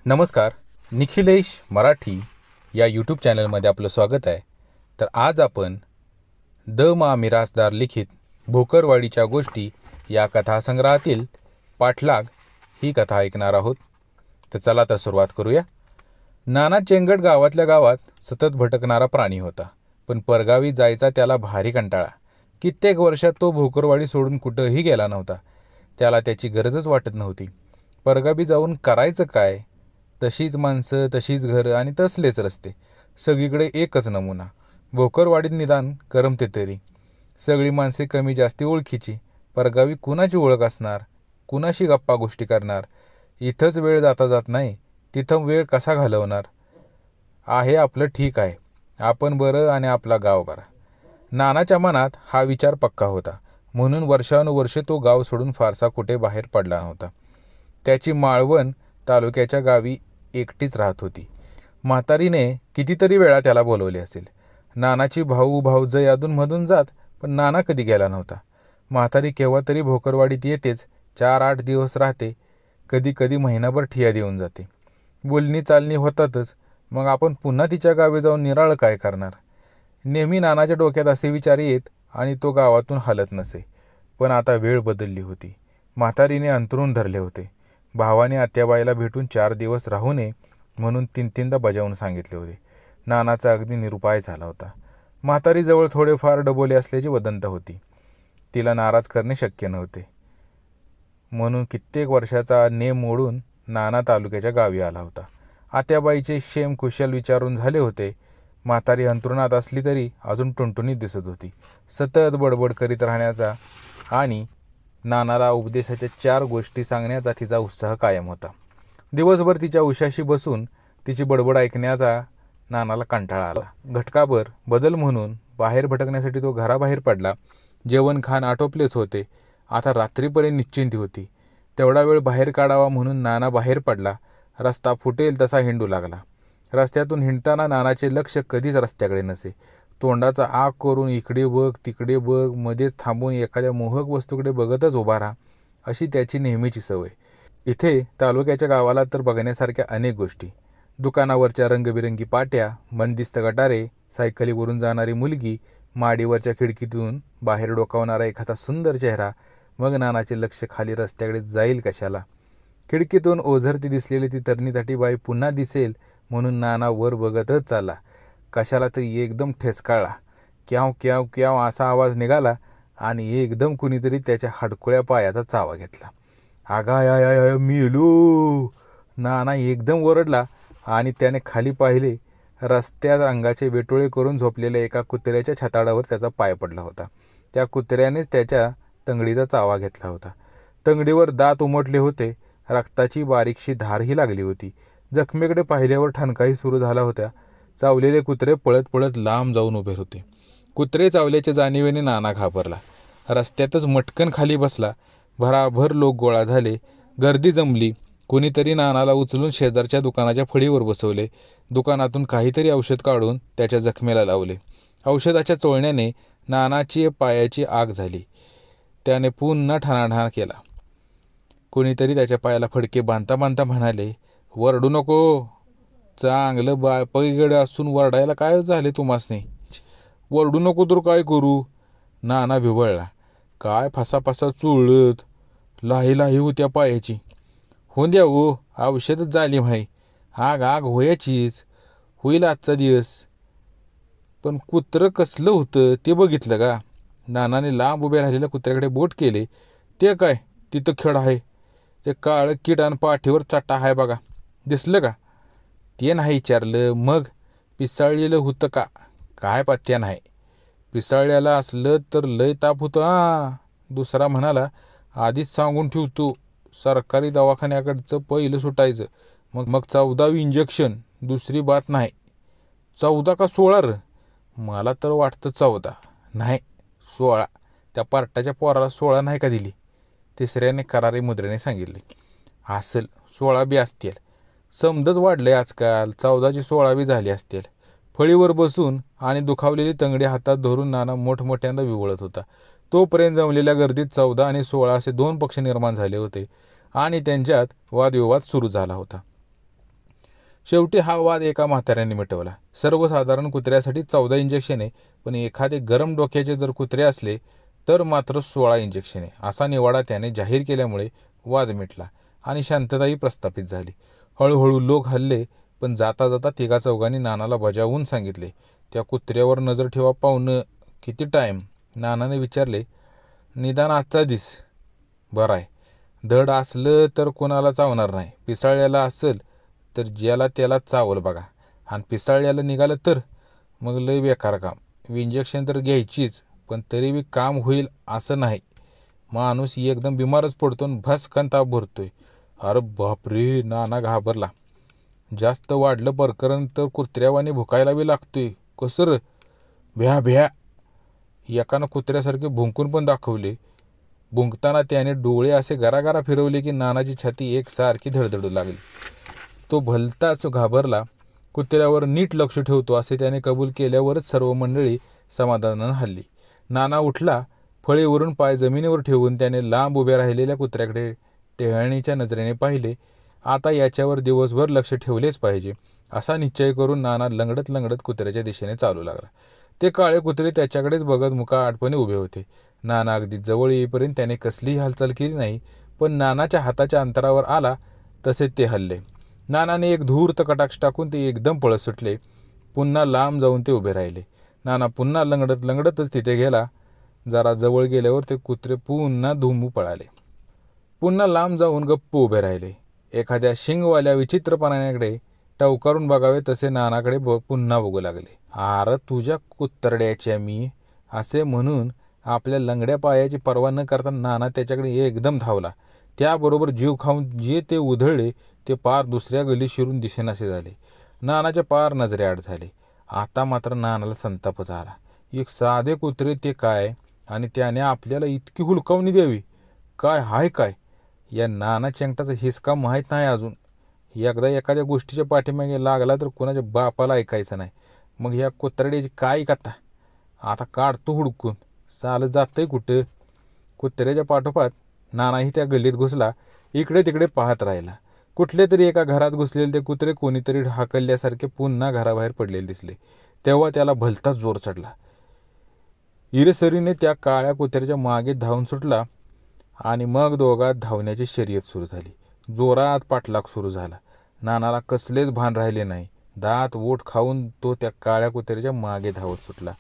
नमस्कार. निखिलेश मराठी या यूट्यूब चॅनलमध्ये आपलं स्वागत आहे. तर आज आपण द मा मिरासदार लिखित भोकरवाडीच्या गोष्टी या कथासंग्रहातील पाठलाग ही कथा ऐकणार आहोत. तर चला तर सुरुवात करूया. नाना चेंगट गावातल्या गावात सतत भटकणारा प्राणी होता, पण परगावी जायचा त्याला भारी कंटाळा. कित्येक वर्षात तो भोकरवाडी सोडून कुठंही गेला नव्हता. त्याला त्याची गरजच वाटत नव्हती. परगावी जाऊन करायचं काय? तशीच माणसं, तशीच घरं आणि तसलेच रस्ते. सगळीकडे एकच नमुना. भोकरवाडीत निदान करमते तरी. सगळी माणसे कमी जास्ती ओळखीची. परगावी कुणाची ओळख असणार? कुणाशी गप्पा गोष्टी करणार? इथंच वेळ जाता जात नाही, तिथं वेळ कसा घालवणार? आहे आपलं ठीक आहे, आपण बरं आणि आपला गाव बरा. नानाच्या मनात हा विचार पक्का होता. म्हणून वर्षानुवर्षे तो गाव सोडून फारसा कुठे बाहेर पडला नव्हता. त्याची माळवण तालुक्याच्या गावी एकटीच राहत होती. म्हातारीने कितीतरी वेळा त्याला बोलवले असेल. नानाची भाऊ भाऊजय अधूनमधून जात, पण नाना कधी गेला नव्हता. म्हातारी केव्हा तरी भोकरवाडीत येतेच. 4-8 दिवस राहते, कधी कधी महिनाभर ठिया देऊन जाते. बोलणी चालणी होतातच. मग आपण पुन्हा तिच्या गावी जाऊन निराळं काय करणार? नेहमी नानाच्या डोक्यात असे विचार येत आणि तो गावातून हलत नसे. पण आता वेळ बदलली होती. म्हातारीने अंथरूण धरले होते. भावाने आत्याबाईला भेटून 4 दिवस राहू नये म्हणून 3-3दा बजावून सांगितले होते. नानाचा अगदी निरुपाय झाला होता. म्हातारीजवळ थोडेफार डबोले असल्याची वदंता होती. तिला नाराज करणे शक्य नव्हते. म्हणून कित्येक वर्षाचा नेम मोडून नाना तालुक्याच्या गावी आला होता. आत्याबाईचे क्षेम कुशल विचारून झाले होते. म्हातारी अंथरुणात असली तरी अजून टुणटुणीत दिसत होती. सतत बडबड करीत राहण्याचा आणि नानाला उपदेशाच्या 4 गोष्टी सांगण्याचा तिचा उत्साह कायम होता. दिवसभर तिच्या उशाशी बसून तिची बडबड ऐकण्याचा नानाला कंटाळा आला. घटकाभर बदल म्हणून बाहेर भटकण्यासाठी तो घराबाहेर पडला. जेवण खाण आटोपलेच होते. आता रात्रीपर्यंत निश्चिंती होती. तेवढा वेळ बाहेर काढावा म्हणून नाना बाहेर पडला. रस्ता फुटेल तसा हिंडू लागला. रस्त्यातून हिंडताना नानाचे लक्ष कधीच रस्त्याकडे नसे. तोंडाचा आग करून इकडे बघ तिकडे बघ, मध्येच थांबून एखाद्या मोहक वस्तूकडे बघतच उभा राहा, अशी त्याची नेहमीची सवय. इथे तालुक्याच्या गावाला तर बघण्यासारख्या अनेक गोष्टी. दुकानावरच्या रंगबिरंगी पाट्या, बंदिस्त गटारे, सायकलीवरून जाणारी मुलगी, माडीवरच्या खिडकीतून बाहेर डोकावणारा एखादा सुंदर चेहरा. मग नानाचे लक्ष खाली रस्त्याकडे जाईल कशाला? खिडकीतून ओझरती दिसलेली ती तरणीताठी बाई पुन्हा दिसेल म्हणून नाना वर बघतच चालला. कशाला तरी एकदम ठेचकाळला. क्याव क्याव क्याव असा आवाज निघाला आणि एकदम कुणीतरी त्याच्या हडकुळ्या पायाचा चावा घेतला. आगाय मेलो! नाना एकदम ओरडला आणि त्याने खाली पाहिले. रस्त्यात रंगाचे वेटोळे करून झोपलेल्या एका कुत्र्याच्या छाताडावर त्याचा पाय पडला होता. त्या कुत्र्यानेच त्याच्या तंगडीचा चावा घेतला होता. तंगडीवर दात उमटले होते. रक्ताची बारीकशी धारही लागली होती. जखमेकडे पाहिल्यावर ठणकाही सुरू झाला होता. चावलेले कुत्रे पळत पळत लांब जाऊन उभे होते. कुत्रे चावल्याच्या जाणीवेने नाना घाबरला. रस्त्यातच मटकन खाली बसला. भराभर लोक गोळा झाले. गर्दी जमली. कोणीतरी नानाला उचलून शेजारच्या दुकानाच्या फळीवर बसवले. दुकानातून काहीतरी औषध काढून त्याच्या जखमेला लावले. औषधाच्या चोळण्याने नानाची पायाची आग झाली. त्याने पुन्हा ठाणाठाण केला. कोणीतरी त्याच्या पायाला फडके बांधता बांधता म्हणाले, वरडू नको. चांगलं पैगड असून वरडायला काय झाले तुम्हासने? वरडू नको तर काय करू? नाना विवळला. काय फसाफसा चुळत लाही लाही होत्या पायाची. हो द्या हो, औषधच झाली माही. आग आग होयाचीच. होईल आजचा दिवस. पण कुत्रं कसलं होतं ते बघितलं का? नानाने लांब उभे राहिलेल्या कुत्र्याकडे बोट केले. ते काय तिथं खेळ आहे? ते काळं किडान पाठीवर चट्टा आहे बघा, दिसलं का? ते नाही विचारलं. मग पिसाळलेलं होतं का? काय पत्त्या नाही. पिसाळल्याला असलं तर लय ताप होतं. दुसरा म्हणाला, आधीच सांगून ठेवतो, सरकारी दवाखान्याकडचं पहिलं सुटायचं. मग 14वी इंजेक्शन, दुसरी बात नाही. 14 का 16? मला तर वाटतं 14. नाही 16. त्या पार्टाच्या पोराला 16 नाही का दिली? तिसऱ्याने करारी मुद्रेने सांगितले. असेल 16 बी असतील. समजच वाढले आजकाल. 14ची 16 बी झाली असतील. फळीवर बसून आणि दुखावलेली तंगडी हातात धरून नाना मोठमोठ्यांदा विवळत होता. तोपर्यंत जमलेल्या गर्दीत 14 आणि 16 असे 2 पक्ष निर्माण झाले होते आणि त्यांच्यात वादविवाद सुरू झाला होता. शेवटी हा वाद एका म्हाताऱ्याने मिटवला. सर्वसाधारण कुत्र्यासाठी 14 इंजेक्शन आहे, पण एखादे गरम डोक्याचे जर कुत्रे असले तर मात्र 16 इंजेक्शन आहे, असा निवाडा त्याने जाहीर केल्यामुळे वाद मिटला आणि शांतताही प्रस्थापित झाली. हळूहळू लोक हल्ले, पण जाता जाता तिघा चौघांनी नानाला बजावून सांगितले, त्या कुत्र्यावर नजर ठेवा पाहुणं. किती टाईम? नानाने विचारले. निदान आजचा दिस बरं आहे. धड असलं तर कोणाला चावणार नाही. पिसाळ्याला असेल तर ज्याला त्याला चावल बघा, आणि पिसाळ्याला निघालं तर मग लय बेकार काम. इंजेक्शन तर घ्यायचीच, पण तरी बी काम होईल असं नाही. माणूस एकदम बिमारच पडतो आणि भसकन ताप भरतोय. अरे बापरे, नाना घाबरला. जास्त वाढलं प्रकरण तर कुत्र्यावाने भुकायला बी लागतोय. कसं? भ्या भ्या. एकानं कुत्र्यासारखे भुंकून पण दाखवले. भुंकताना त्याने डोळे असे गरागरा फिरवले की नानाची छाती एकसारखी धडधडू लागली. तो भलताच घाबरला. कुत्र्यावर नीट लक्ष ठेवतो असे त्याने कबूल केल्यावरच सर्व मंडळी समाधानानं हल्ली. नाना उठला. फळीवरून पाय जमिनीवर ठेवून त्याने लांब उभ्या राहिलेल्या कुत्र्याकडे टेहळणीच्या नजरेने पाहिले. आता याच्यावर दिवसभर लक्ष ठेवलेच पाहिजे असा निश्चय करून नाना लंगडत लंगडत कुत्र्याच्या दिशेने चालू लागला. ते काळे कुत्रे त्याच्याकडेच बघत मुकाटपणे उभे होते. नाना अगदी जवळ येईपर्यंत त्याने कसलीही हालचाल केली नाही, पण नानाच्या हाताच्या अंतरावर आला तसे ते हल्ले. नानाने एक धूर्त कटाक्ष टाकून ते एकदम पळत सुटले. पुन्हा लांब जाऊन ते उभे राहिले. नाना पुन्हा लंगडत लंगडतच तिथे गेला. जरा जवळ गेल्यावर ते कुत्रे पुन्हा धुमू पळाले. पुन्हा लांब जाऊन गप्प उभे राहिले. एखाद्या शिंगवाल्या विचित्र प्राण्याकडे टवकारून बघावे तसे नानाकडे पुन्हा बघू लागले. आर तुझ्या कुत्तरड्याच्या मी, असे म्हणून आपल्या लंगड्या पायाची पर्वा न करता नाना त्याच्याकडे एकदम धावला. त्याबरोबर जीव खाऊन जे ते उधळले ते पार दुसऱ्या गल्लीत शिरून दिसेनासे झाले. नानाच्या पार नजरेआड झाले. आता मात्र नानाला संतापच आला. एक साधे कुत्रे ते काय, आणि त्याने आपल्याला इतकी हुलकावणी द्यावी? काय हाय काय? या नाना चेंगटाचा हिसका माहीत नाही अजून. एकदा एखाद्या गोष्टीच्या पाठीमागे लागला तर कोणाच्या बापाला ऐकायचं नाही. मग ह्या कुत्र्याची काय कथा? आता काढतो हुडकून. चालत जातंय कुठं? कुत्र्याच्या पाठोपाठ नानाही त्या गल्लीत घुसला. इकडे तिकडे पाहत राहिला. कुठले तरी एका घरात घुसलेले ते कुत्रे कोणीतरी हाकलल्यासारखे पुन्हा घराबाहेर पडलेले दिसले. तेव्हा त्याला भलताच जोर चढला. इरेसरीने त्या काळ्या कुत्र्याच्या मागे धावून सुटला आणि मग दोघात धावण्याची शर्यत सुरू झाली. जोरात पाठलाग सुरू झाला. नानाला कसलेच भान राहिले नाही. दात ओठ खाऊन तो त्या काळ्या कुत्र्याच्या मागे धावत सुटला.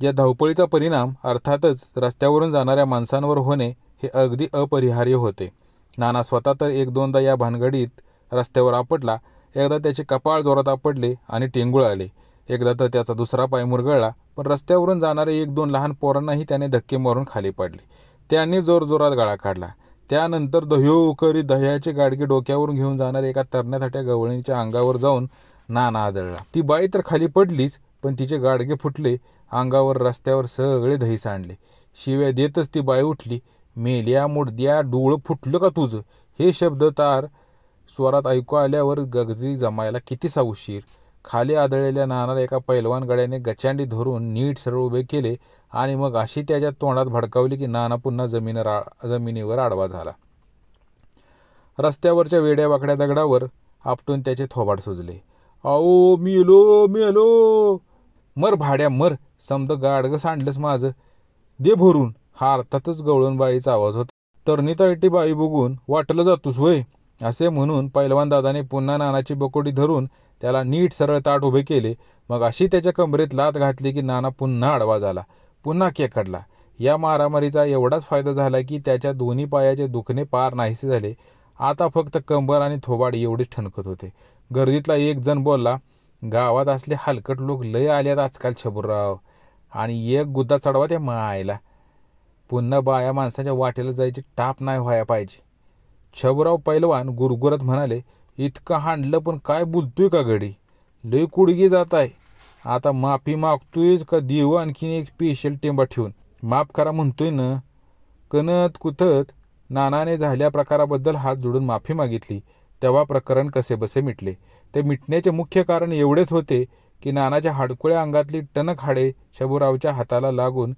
या धावपळीचा परिणाम अर्थातच रस्त्यावरून जाणाऱ्या माणसांवर होणे हे अगदी अपरिहार्य होते. नाना स्वतः तर एक दोनदा या भानगडीत रस्त्यावर आपटला. एकदा त्याचे कपाळ जोरात आपटले आणि टेंगुळ आले. एकदा तर त्याचा दुसरा पाय मुरगळला. पण रस्त्यावरून जाणारे एक दोन लहान पोरांनाही त्याने धक्के मारून खाली पाडले. त्यांनी जोरजोरात गळा काढला. त्यानंतर दह्यो करी दह्याचे गाडगे डोक्यावरून घेऊन जाणाऱ्या एका तरण्याथाट्या गवळणीच्या अंगावर जाऊन नाना आदळला. ती बाई तर खाली पडलीच, पण तिचे गाडगे फुटले. अंगावर रस्त्यावर सगळे दही सांडले. शिव्या देतच ती बाई उठली. मेल्या मुडद्या, डोळं फुटलं का तुझं? हे शब्द तार स्वरात ऐकू आल्यावर गगजी जमायला कितीसा उशीर. खाली आदळलेल्या नानाला एका पैलवान गड्याने गचांडी धरून नीट सरळ उभे केले आणि मग अशी त्याच्या तोंडात भडकावली की नाना पुन्हा जमिनीवर आडवा झाला. रस्त्यावरच्या वेड्या वाकड्या दगडावर आपटून त्याचे थोबाड सुजले. आओ मेलो मेलो. मर भाड्या मर, समद गाडगं सांडलंच माझं, दे भरून. हा अर्थातच गवळणबाईचा आवाज होता. तरणी बाई बघून वाटलं जातोस वय, असे म्हणून पैलवान दादाने पुन्हा नानाची बकोडी धरून त्याला नीट सरळ ताट उभे केले. मग अशी त्याच्या कमरेत लात घातली की नाना पुन्हा आडवा झाला. पुन्हा खेकडला. या मारामारीचा एवढाच फायदा झाला की त्याच्या दोन्ही पायाचे दुखणे पार नाहीसे झाले. आता फक्त कंबर आणि थोबाड एवढेच ठणकत होते. गर्दीतला एक जण बोलला, गावात असले हलकट लोक लय आल्यात आजकाल छबुरराव, आणि एक गुद्दा चढवा त्या मायला. पुन्हा बाया माणसाच्या वाटेला जायची टाप नाही व्हाया पाहिजे. छबुराव पैलवान गुरगुरत म्हणाले, इतकं हाणलं पण काय बोलतोय का गडी? लय कुडगी जात आहे. आता माफी मागतोयच का देऊ आणखीन एक स्पेशल टेंबा ठेवून? माफ करा म्हणतोय ना. कणत कुथत नानाने झाल्या प्रकाराबद्दल हात जोडून माफी मागितली. तेव्हा प्रकरण कसे बसे मिटले. ते मिटण्याचे मुख्य कारण एवढेच होते की नानाच्या हाडकुळ्या अंगातली टणक हाडे छबुरावच्या हाताला लागून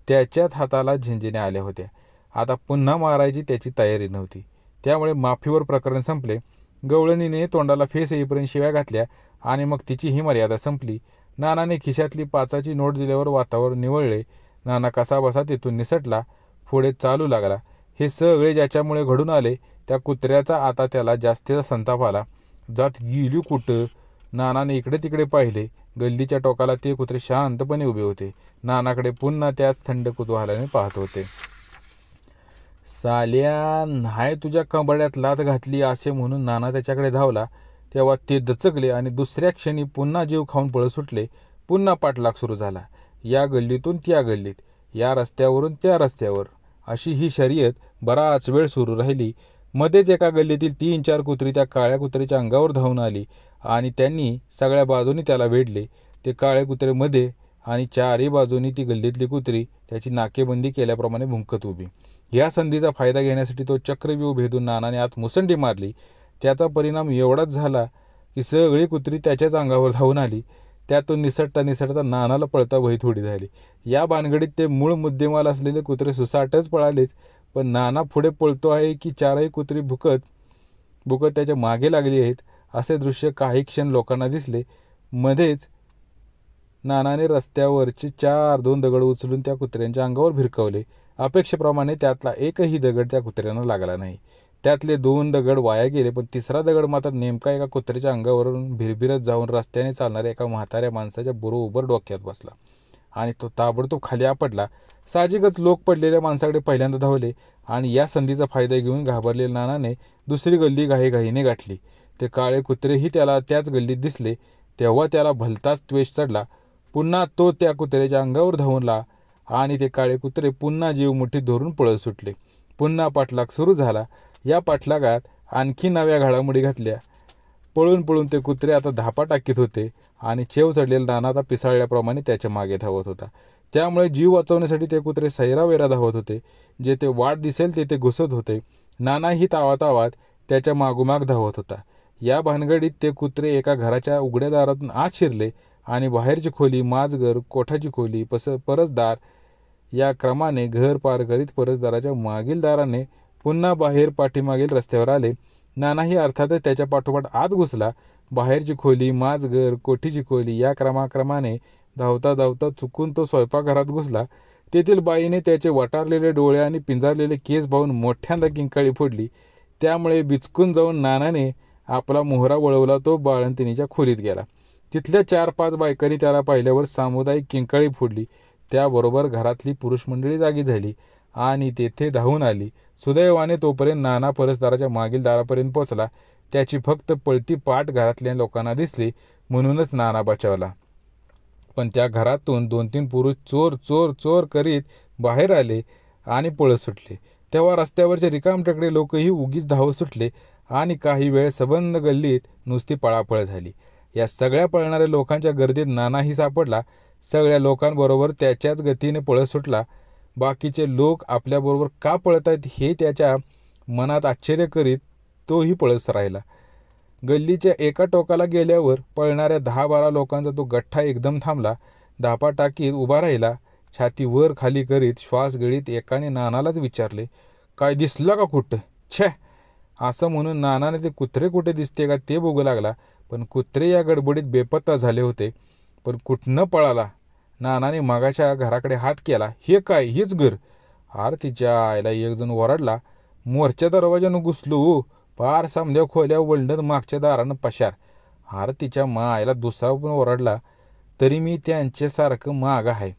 त्याच्याच हाताला झिंजिण्या आल्या होत्या. आता पुन्हा मारायची त्याची तयारी नव्हती. त्यामुळे माफीवर प्रकरण संपले. गवळणीने तोंडाला फेस येईपर्यंत शिव्या घातल्या आणि मग तिची ही मर्यादा संपली. नानाने खिशातली 5ची नोट दिल्यावर वातावरण निवळले. नाना कसाबसा तिथून निसटला. पुढे चालू लागला. हे सगळे ज्याच्यामुळे घडून आले त्या कुत्र्याचा आता त्याला जास्तीचा संताप आला. जात गेली कुठं? नानाने इकडे तिकडे पाहिले. गल्लीच्या टोकाला ते कुत्रे शांतपणे उभे होते. नानाकडे पुन्हा त्याच थंड कुतूहलाने पाहत होते. साल्या, नाही तुझ्या कंबड्यात लाथ घातली असे म्हणून नाना त्याच्याकडे धावला. तेव्हा ते दचकले आणि दुसऱ्या क्षणी पुन्हा जीव खाऊन पळ सुटले. पुन्हा पाठलाग सुरू झाला. या गल्लीतून त्या गल्लीत, या रस्त्यावरून त्या रस्त्यावर, अशी ही शर्यत बराच वेळ सुरू राहिली. मध्येच एका गल्लीतील 3-4 कुत्री त्या काळ्या कुत्र्याच्या अंगावर धावून आली आणि त्यांनी सगळ्या बाजूनी त्याला वेढले. ते काळे कुत्रे मध्ये आणि 4ही बाजूनी ती गल्लीतली कुत्री त्याची नाकेबंदी केल्याप्रमाणे भुंकत उभी. या संधीचा फायदा घेण्यासाठी तो चक्रव्यूह भेदून नानाने आत मुसंडी मारली. त्याचा परिणाम एवढाच झाला की सगळी कुत्री त्याच्याच अंगावर धावून आली. त्यातून निसटता निसटता नानाला पळता वही थोडी झाली. या भानगडीत ते मूळ मुद्देमाल असलेले कुत्रे सुसाटच पळालेच. पण नाना पुढे पळतो आहे की 4ही कुत्री भुकत भुकत त्याच्या मागे लागली आहेत असे दृश्य काही क्षण लोकांना दिसले. मध्येच नानाने रस्त्यावरचे 4-2 दगड उचलून त्या कुत्र्यांच्या अंगावर भिरकवले. अपेक्षेप्रमाणे त्यातला एकही दगड त्या कुत्र्यांना लागला नाही. त्यातले 2 दगड वाया गेले, पण 3रा दगड मात्र नेमका एका कुत्र्याच्या अंगावरून भिरभिरत जाऊन रस्त्याने चालणाऱ्या एका म्हाताऱ्या माणसाच्या बरोबर डोक्यात बसला आणि तो ताबडतोब खाली आपटला. साहजिकच लोक पडलेल्या माणसाकडे पहिल्यांदा धावले आणि या संधीचा फायदा घेऊन घाबरलेल्या नानाने दुसरी गल्ली घाईघाईने गाठली. ते काळे कुत्रेही त्याला त्याच गल्लीत दिसले. तेव्हा त्याला भलताच द्वेष चढला. पुन्हा तो त्या कुत्र्याच्या अंगावर धावला आणि ते काळे कुत्रे पुन्हा जीव मुठीत धरून पळत सुटले. पुन्हा पाठलाग सुरू झाला. या पाठलागात आणखी नव्या घडामोडी घातल्या. पळून पळून ते कुत्रे आता धापा टाकीत होते आणि चेव चढलेला नाना आता पिसाळल्याप्रमाणे त्याच्या मागे धावत होता. त्यामुळे जीव वाचवण्यासाठी ते कुत्रे सैरावेरा धावत होते. जेथे वाट दिसेल तेथे घुसत होते. नानाही तावातावात त्याच्या मागोमाग धावत होता. या भानगडीत ते कुत्रे एका घराच्या उघड्या दारातून आत शिरले आणि बाहेरची खोली, माजघर, कोठाची खोली, परसदार या क्रमाने घर पार करीत परसदाराच्या मागील दाराने पुन्हा बाहेर पाठीमागील रस्त्यावर आले. नानाही अर्थातच त्याच्या पाठोपाठ आत घुसला. बाहेरची खोली, माजघर, कोठीची खोली या क्रमाक्रमाने धावता धावता चुकून तो स्वयंपाकघरात घुसला. तेथील बाईने त्याचे वटारलेले डोळे आणि पिंजारलेले केस पाहून मोठ्यांदा किंकाळी फोडली. त्यामुळे बिचकून जाऊन नानाने आपला मोहरा वळवला. तो बाळंतिणीच्या खोलीत गेला. तिथल्या 4-5 बायकांनी त्याला पाहिल्यावर सामुदायिक किंकाळी फोडली. त्याबरोबर घरातली पुरुष मंडळी जागी झाली आणि तेथे धावून आली. सुदैवाने तोपर्यंत नाना परसदाराच्या मागील दारापर्यंत पोचला. त्याची फक्त पळती पाठ घरातल्या लोकांना दिसली म्हणूनच नाना बचावला. पण त्या घरातून 2-3 पुरुष चोर चोर चोर करीत बाहेर आले आणि पळत सुटले. तेव्हा रस्त्यावरचे रिकामटेकडे लोकही उगीच धावत सुटले आणि काही वेळ सबंध गल्लीत नुसती पळापळ झाली. या सगळ्या पळणाऱ्या लोकांच्या गर्दीत नानाही सापडला. सगळ्या लोकांबरोबर त्याच्याच गतीने पळत सुटला. बाकीचे लोक आपल्याबरोबर का पळत आहेत हे त्याच्या मनात आश्चर्य करीत तोही पळत राहिला. गल्लीच्या एका टोकाला गेल्यावर पळणाऱ्या 10-12 लोकांचा तो गठ्ठा एकदम थांबला. धापा टाकीत उभा राहिला. छाती वर खाली करीत श्वास गळीत एकाने नानालाच विचारले, काय दिसलं का कुठं? छे, असं म्हणून नानाने ते कुत्रे कुठे दिसते का ते बघू लागला. पण कुत्रे या गडबडीत बेपत्ता झाले होते. पण कुठनं पळाला? नानाने मागाच्या घराकडे हात केला. हे काय, हेच घर? तिच्या आईला एक जण ओरडला. मोरच्या दरवाजानं घुसलो, पार समध्या खोल्या वळणत मागच्या दारानं पशार. तिच्या आईला दुसरा पण ओरडला. तरी मी त्यांच्यासारखं माग आहे.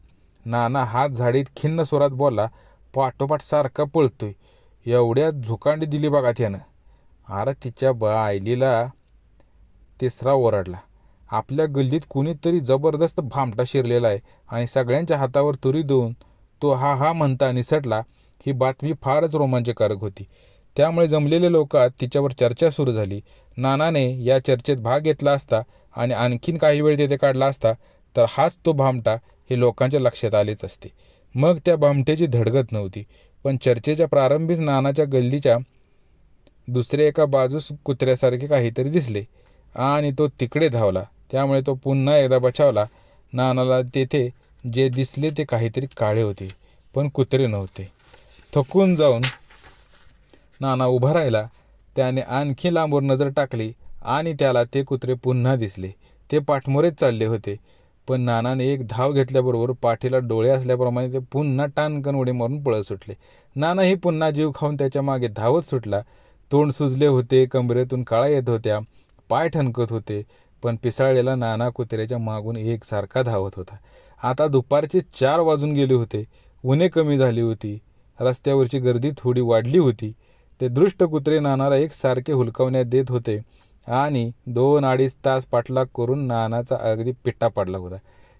नाना हात झाडीत खिन्न स्वरात बोलला. पाठोपाठ सारखा पळतोय. एवढ्या झुकांडी दिली बघा त्यानं. तिच्या आईलीला तिसरा ओरडला. आपल्या गल्लीत कुणीतरी जबरदस्त भामटा शिरलेला आहे आणि सगळ्यांच्या हातावर तुरी देऊन तो हा हा म्हणता निसटला. ही बातमी फारच रोमांचकारक होती. त्यामुळे जमलेल्या लोकात तिच्यावर चर्चा सुरू झाली. नानाने या चर्चेत भाग घेतला असता आणि आणखीन काही वेळ तेथे काढला असता तर हाच तो भामटा हे लोकांच्या लक्षात आलेच असते. मग त्या भामट्याची धडगत नव्हती. पण चर्चेच्या प्रारंभीच नानाच्या गल्लीच्या दुसऱ्या एका बाजूस कुत्र्यासारखे काहीतरी दिसले आणि तो तिकडे धावला. त्यामुळे तो पुन्हा एकदा बचावला. नानाला तेथे जे दिसले ते काहीतरी काळे होते, पण कुत्रे नव्हते. थकून जाऊन नाना उभा राहिला. त्याने आणखी लांबवर नजर टाकली आणि त्याला ते कुत्रे पुन्हा दिसले. ते पाठमोरेच चालले होते. पण नानाने एक धाव घेतल्याबरोबर पाठीला डोळे असल्याप्रमाणे ते पुन्हा टाणकन उडी मारून पळत सुटले. नानाही पुन्हा जीव खाऊन त्याच्या मागे धावत सुटला. तोंड सुजले होते, कमरेतून काळा येत होत्या, पाय ठणकत होते, पण पिसाळलेला नाना कुत्र्याच्या मागून एकसारखा धावत होता. आता दुपारचे 4 वाजून गेले होते. उन्हे कमी झाली होती. रस्त्यावरची गर्दी थोडी वाढली होती. ते दृष्ट कुत्रे नानाला एकसारखे हुलकावण्यात देत होते आणि 2-2.5 तास पाठलाग करून नानाचा अगदी पिट्टा पडला होता.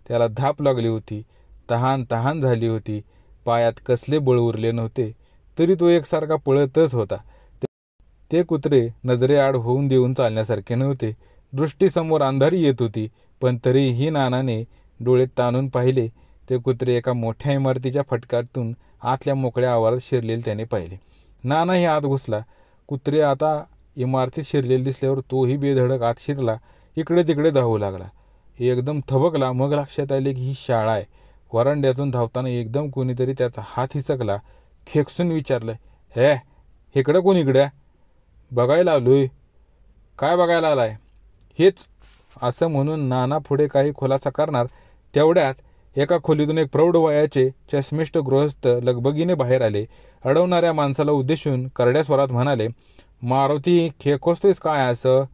त्याला धाप लागली होती, तहान झाली होती, पायात कसले बळ उरले नव्हते, तरी तो एकसारखा पळतच होता. ते कुत्रे नजरेआड होऊन देऊन चालण्यासारखे नव्हते. दृष्टीसमोर अंधारी येत होती, पण तरीही नानाने डोळे ताणून पाहिले. ते कुत्रे एका मोठ्या इमारतीच्या फटक्यातून आतल्या मोकळ्या आवारात शिरलेले त्याने पाहिले. नानाही आत घुसला. कुत्रे आता इमारतीत शिरलेले दिसल्यावर तोही बेधडक आत शिरला. इकडे तिकडे धावू लागला. एकदम थबकला. मग लक्षात आले की ही शाळा आहे. वरांड्यातून धावताना एकदम कोणीतरी त्याचा हात हिसकला. खेकसून विचारलं, हे इकडं कोण? इकडे बघायला आलोय. काय बघायला आलाय? हेच, असं म्हणून नाना पुढे काही खुलासा करणार तेवढ्यात एका खोलीतून एक प्रौढ वयाचे चष्मिष्ट गृहस्थ लगबगीने बाहेर आले. अडवणाऱ्या माणसाला उद्देशून करड्या स्वरात म्हणाले, मारुती, खेकोसतोयस काय असं?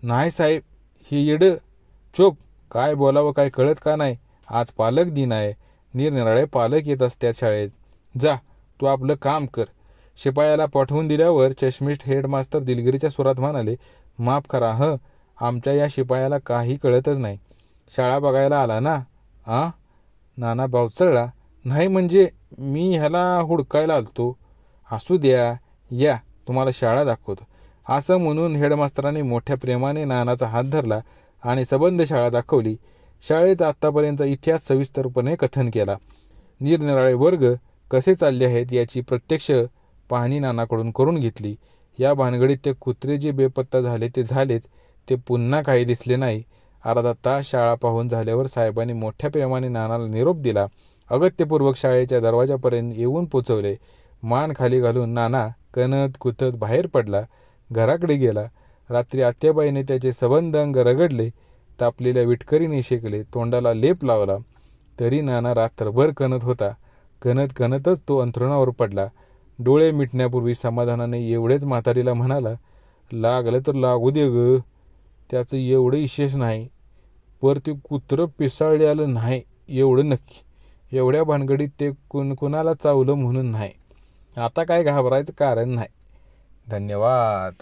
नाही साहेब, ही इड. चुप. काय बोलावं काय कळत का नाही? आज पालक दिन आहे. निरनिराळे पालक येत असतात शाळेत. जा, तू आपलं काम कर. शिपायाला पाठवून दिल्यावर चष्मिष्ट हेडमास्तर दिलगिरीच्या सुरात म्हणाले, माफ करा आमच्या या शिपायाला काही कळतच नाही. शाळा बघायला आला ना? नाना बावचळला. नाही म्हणजे मी ह्याला हुडकायला आलतो. असू द्या, या तुम्हाला शाळा दाखवतो. असं म्हणून हेडमास्तराने मोठ्या प्रेमाने नानाचा हात धरला आणि सबंध शाळा दाखवली. शाळेचा आत्तापर्यंतचा इतिहास सविस्तरपणे कथन केला. निरनिराळे वर्ग कसे चालले आहेत याची प्रत्यक्ष पाहणी नानाकडून करून घेतली. या भानगडीत ते कुत्रे जे बेपत्ता झाले ते झालेच. ते पुन्हा काही दिसले नाही. अर्धा तास शाळा पाहून झाल्यावर साहेबांनी मोठ्या प्रेमाने नानाला निरोप दिला. अगत्यपूर्वक शाळेच्या दरवाजापर्यंत येऊन पोचवले. मान खाली घालून नाना कणत कुतत बाहेर पडला. घराकडे गेला. रात्री आत्याबाईने त्याचे सबंध अंग रगडले, तापलेल्या विटकरीने शेकले, तोंडाला लेप लावला. तरी नाना रात्रभर कणत होता. कणतच तो अंथरुणावर पडला. डोळे मिटण्यापूर्वी समाधानाने एवढेच म्हातारीला म्हणाला, लागलं तर लागू दे ग, त्याचं एवढं विशेष नाही, पर ते कुत्रं पिसाळलेलं नाही एवढं नक्की. एवढ्या भानगडीत ते कुणाला चावलं म्हणून नाही. आता काय घाबरायचं कारण नाही. धन्यवाद.